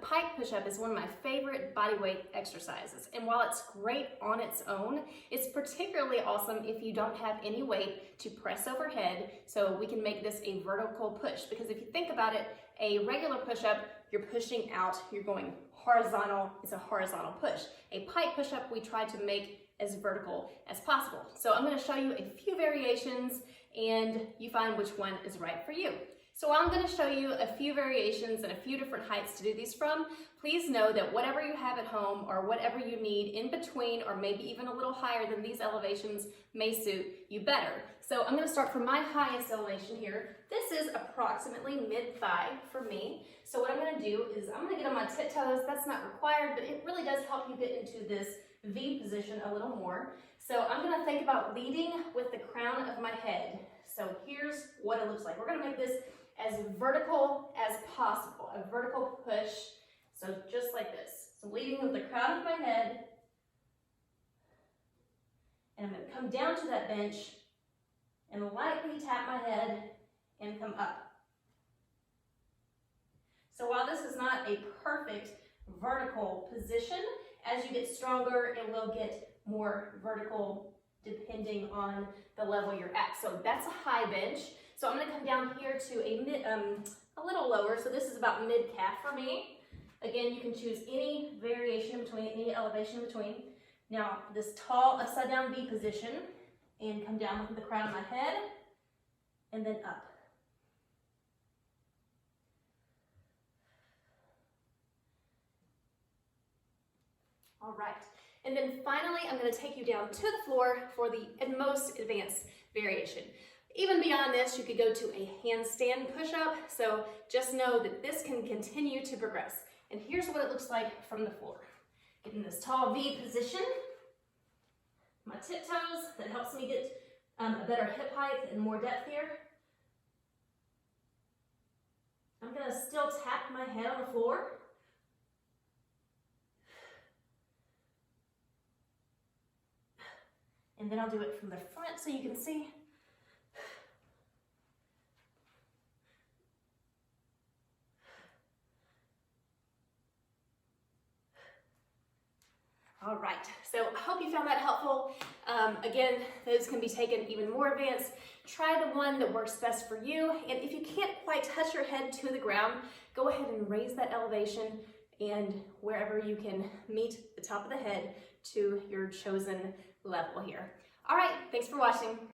pike push-up is one of my favorite body weight exercises. And while it's great on its own, it's particularly awesome if you don't have any weight to press overhead, so we can make this a vertical push. Because if you think about it, a regular push-up, you're pushing out, you're going horizontal, it's a horizontal push. A pike push-up, we try to make as vertical as possible. So I'm going to show you a few variations and you find which one is right for you. So I'm going to show you a few variations and a few different heights to do these from. Please know that whatever you have at home or whatever you need in between or maybe even a little higher than these elevations may suit you better. So I'm going to start from my highest elevation here. This is approximately mid-thigh for me. So what I'm going to do is I'm going to get on my tiptoes. That's not required, but it really does help you get into this V position a little more. So I'm going to think about leading with the crown of my head. So here's what it looks like. We're going to make this as vertical as possible, a vertical push, so just like this. So leading with the crown of my head, and I'm going to come down to that bench and lightly tap my head and come up. So while this is not a perfect vertical position, as you get stronger, it will get more vertical depending on the level you're at. So that's a high bench. So I'm going to come down here to a little lower. So this is about mid-calf for me. Again, you can choose any variation between, any elevation between. Now, this tall upside down V position, and come down with the crown of my head, and then up. All right. And then finally, I'm going to take you down to the floor for the most advanced variation. Even beyond this, you could go to a handstand push-up, so just know that this can continue to progress. And here's what it looks like from the floor. Getting this tall V position, my tiptoes, that helps me get a better hip height and more depth here. I'm going to still tap my head on the floor. And then I'll do it from the front so you can see. All right, so I hope you found that helpful. Again, those can be taken even more advanced. Try the one that works best for you. And if you can't quite touch your head to the ground, go ahead and raise that elevation and wherever you can meet the top of the head to your chosen level here. All right, thanks for watching.